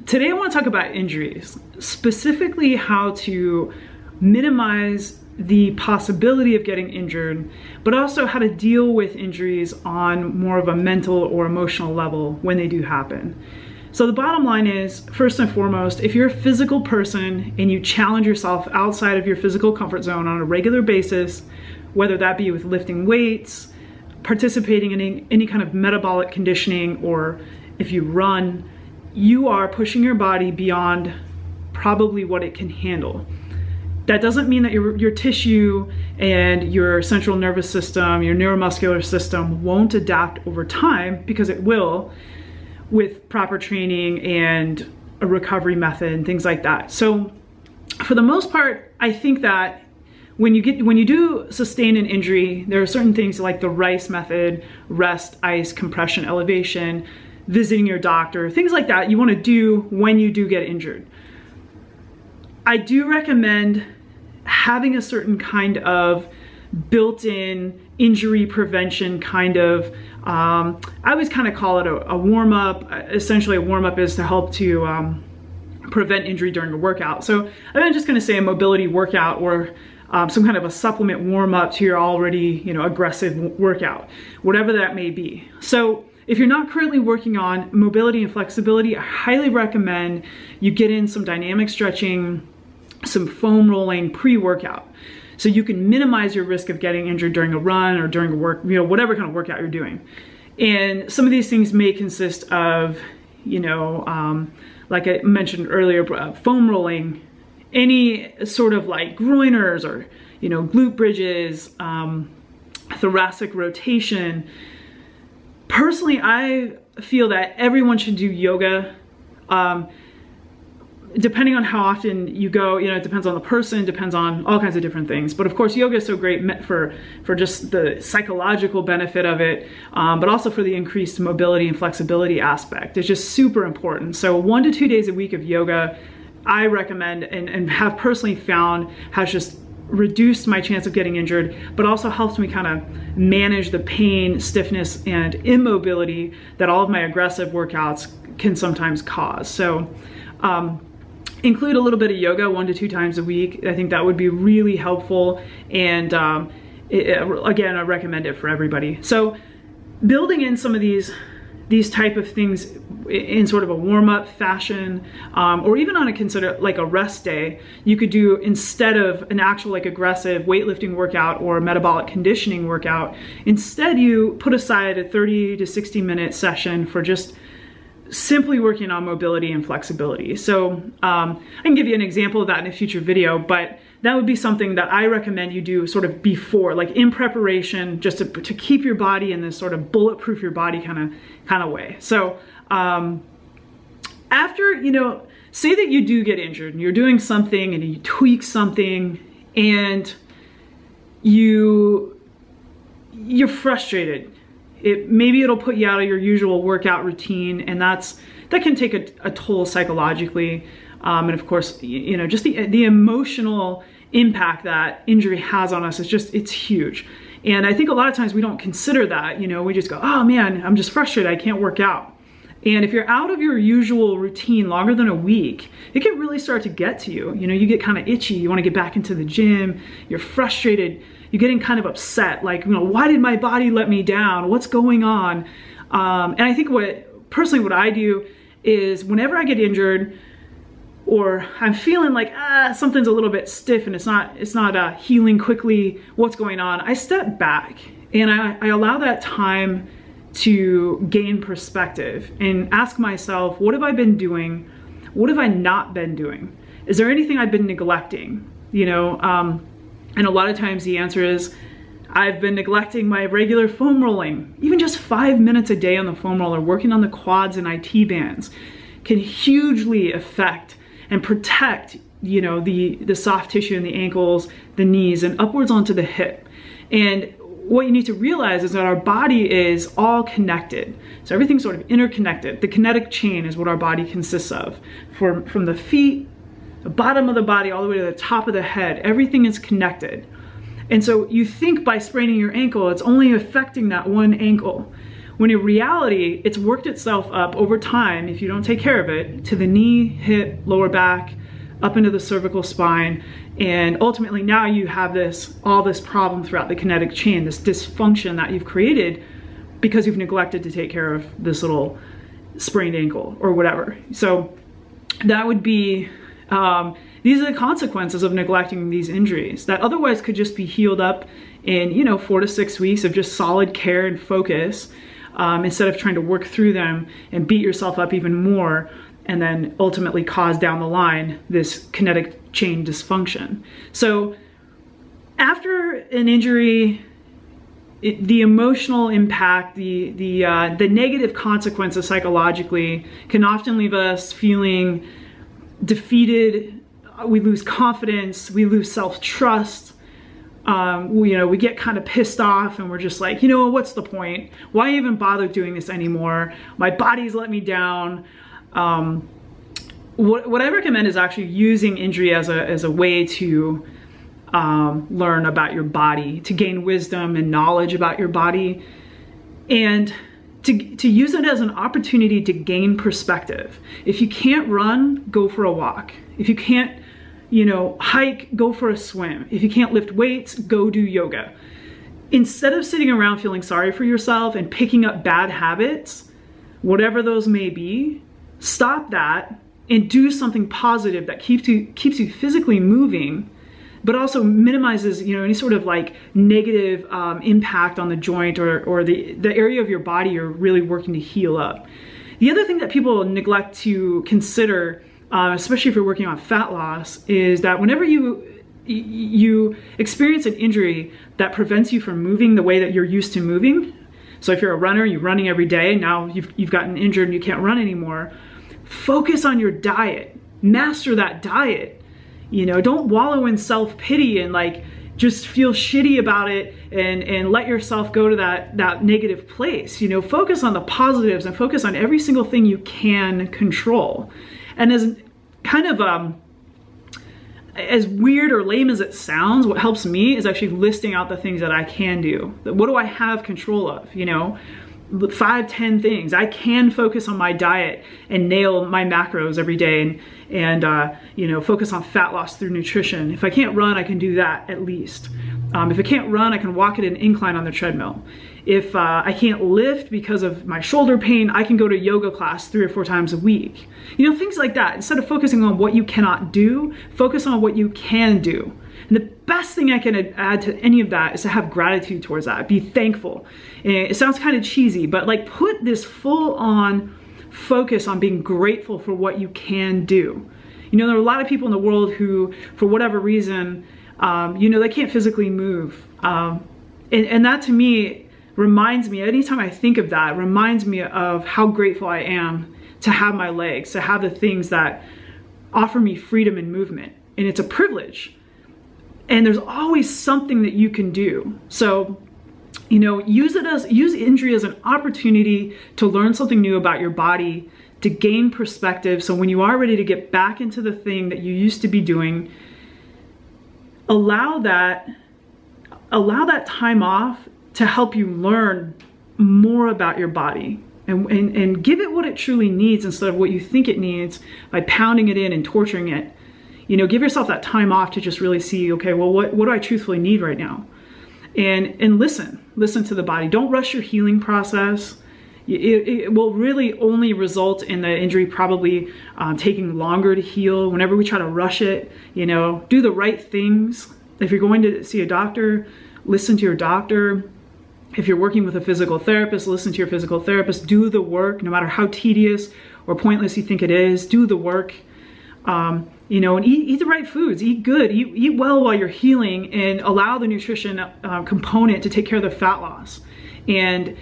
Today I want to talk about injuries, specifically how to minimize the possibility of getting injured, but also how to deal with injuries on more of a mental or emotional level when they do happen. So the bottom line is, first and foremost, if you're a physical person and you challenge yourself outside of your physical comfort zone on a regular basis, whether that be with lifting weights, participating in any kind of metabolic conditioning, or if you run, you are pushing your body beyond probably what it can handle. That doesn't mean that your tissue and your central nervous system, your neuromuscular system won't adapt over time, because it will, with proper training and a recovery method and things like that. So for the most part, I think that when you do sustain an injury, there are certain things like the RICE method, rest, ice, compression, elevation, visiting your doctor, things like that you want to do when you do get injured. I do recommend having a certain kind of built-in injury prevention kind of, I always kind of call it a warm-up. Essentially a warm-up is to help to prevent injury during a workout. So I'm just going to say a mobility workout, or some kind of a supplement warm-up to your already, aggressive workout, whatever that may be. So if you're not currently working on mobility and flexibility, I highly recommend you get in some dynamic stretching, some foam rolling pre-workout, so you can minimize your risk of getting injured during a run or during a work, whatever kind of workout you're doing. And some of these things may consist of, like I mentioned earlier, foam rolling, any sort of like groiners or, glute bridges, thoracic rotation. Personally, I feel that everyone should do yoga. Depending on how often you go, it depends on the person, depends on all kinds of different things. But of course, yoga is so great for just the psychological benefit of it, but also for the increased mobility and flexibility aspect. It's just super important. So 1 to 2 days a week of yoga, I recommend and have personally found has just reduced my chance of getting injured, but also helps me kind of manage the pain, stiffness, and immobility that all of my aggressive workouts can sometimes cause. So include a little bit of yoga 1 to 2 times a week. I think that would be really helpful. And again, I recommend it for everybody. So building in some of these type of things in sort of a warm-up fashion, or even on a rest day, you could do, instead of an actual aggressive weightlifting workout or metabolic conditioning workout, instead you put aside a 30 to 60 minute session for just simply working on mobility and flexibility. So I can give you an example of that in a future video, but that would be something that I recommend you do sort of before, like in preparation, just to keep your body in this sort of bulletproof your body kind of way. So after, say that you do get injured and you're doing something and you tweak something and you're frustrated. Maybe it'll put you out of your usual workout routine, and that can take a toll psychologically. And of course, just the emotional impact that injury has on us it's huge. And I think a lot of times we don't consider that, we just go, oh man, I'm just frustrated, I can't work out. And if you're out of your usual routine longer than a week, it can really start to get to you. You get kind of itchy, you want to get back into the gym, you're frustrated, you're getting kind of upset, like, why did my body let me down? What's going on? And I think personally what I do is, whenever I get injured, or I'm feeling like something's a little bit stiff and it's not healing quickly, what's going on, I step back and I allow that time to gain perspective and ask myself, what have I been doing? What have I not been doing? Is there anything I've been neglecting? And a lot of times the answer is, I've been neglecting my regular foam rolling. Even just 5 minutes a day on the foam roller, working on the quads and IT bands, can hugely affect and protect, the soft tissue in the ankles, the knees, and upwards onto the hip. And what you need to realize is that our body is all connected. So everything's sort of interconnected. The kinetic chain is what our body consists of. From the feet, the bottom of the body, all the way to the top of the head, everything is connected. And so you think by spraining your ankle, it's only affecting that one ankle. when in reality, it's worked itself up over time, if you don't take care of it, to the knee, hip, lower back, up into the cervical spine. And ultimately now you have all this problem throughout the kinetic chain, this dysfunction that you've created because you've neglected to take care of this little sprained ankle or whatever. So that would be, these are the consequences of neglecting these injuries that otherwise could just be healed up in, you know, 4 to 6 weeks of just solid care and focus, instead of trying to work through them and beat yourself up even more, and then ultimately cause down the line this kinetic chain dysfunction. So after an injury, the emotional impact, the negative consequences psychologically can often leave us feeling defeated. We lose confidence, we lose self-trust. We get kind of pissed off and we're just like, you know, what's the point? Why even bother doing this anymore? My body's let me down. What I recommend is actually using injury as a way to learn about your body, to gain wisdom and knowledge about your body, and to use it as an opportunity to gain perspective. If you can't run, go for a walk. If you can't, you know, hike, go for a swim. If you can't lift weights, go do yoga. Instead of sitting around feeling sorry for yourself and picking up bad habits, whatever those may be, stop that and do something positive that keeps you physically moving, but also minimizes, you know, any sort of like negative impact on the joint or the area of your body you're really working to heal up. The other thing that people neglect to consider, especially if you're working on fat loss, is that whenever you experience an injury that prevents you from moving the way that you're used to moving, so if you're a runner, you're running every day, and now you've gotten injured and you can't run anymore, focus on your diet, master that diet. You know, don't wallow in self-pity and like just feel shitty about it and let yourself go to that negative place. You know, focus on the positives and focus on every single thing you can control. And as kind of as weird or lame as it sounds, what helps me is actually listing out the things that I can do. What do I have control of? You know, 5, 10 things. I can focus on my diet and nail my macros every day and you know, focus on fat loss through nutrition. If I can't run, I can do that at least. If I can't run, I can walk at an incline on the treadmill. If I can't lift because of my shoulder pain, I can go to yoga class 3 or 4 times a week. You know, things like that. Instead of focusing on what you cannot do, focus on what you can do. And the best thing I can add to any of that is to have gratitude towards that. Be thankful. And it sounds kind of cheesy, but like put this full on focus on being grateful for what you can do. You know, there are a lot of people in the world who, for whatever reason, you know, they can't physically move. And that to me reminds me, anytime I think of that, reminds me of how grateful I am to have my legs, to have the things that offer me freedom and movement. And it's a privilege. And there's always something that you can do. So, you know, use injury as an opportunity to learn something new about your body, to gain perspective. So when you are ready to get back into the thing that you used to be doing, allow that time off to help you learn more about your body and give it what it truly needs instead of what you think it needs by pounding it in and torturing it. You know, give yourself that time off to just really see, okay, well, what do I truthfully need right now? And listen to the body. Don't rush your healing process. It will really only result in the injury probably taking longer to heal. Whenever we try to rush it, you know, do the right things. If you're going to see a doctor, listen to your doctor. If you're working with a physical therapist, listen to your physical therapist. Do the work, no matter how tedious or pointless you think it is. Do the work. You know, and eat the right foods, eat good, eat well while you're healing, and allow the nutrition component to take care of the fat loss. And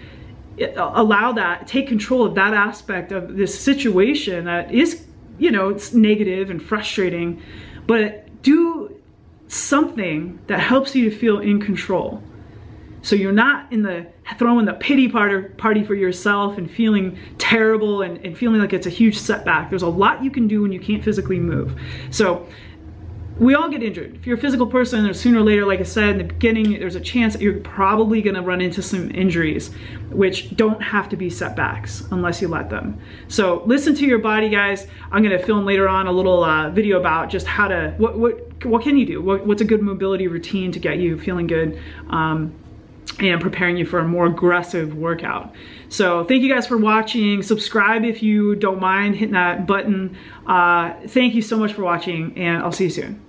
allow that, take control of that aspect of this situation that is, you know, it's negative and frustrating, but do something that helps you to feel in control. So you're not throwing the pity party for yourself and feeling terrible and feeling like it's a huge setback. There's a lot you can do when you can't physically move. So we all get injured. If you're a physical person, or sooner or later, like I said in the beginning, there's a chance that you're probably gonna run into some injuries, which don't have to be setbacks unless you let them. So listen to your body, guys. I'm gonna film later on a little video about just how to, what can you do? What's a good mobility routine to get you feeling good and preparing you for a more aggressive workout. So thank you guys for watching. Subscribe if you don't mind hitting that button. Thank you so much for watching, and I'll see you soon.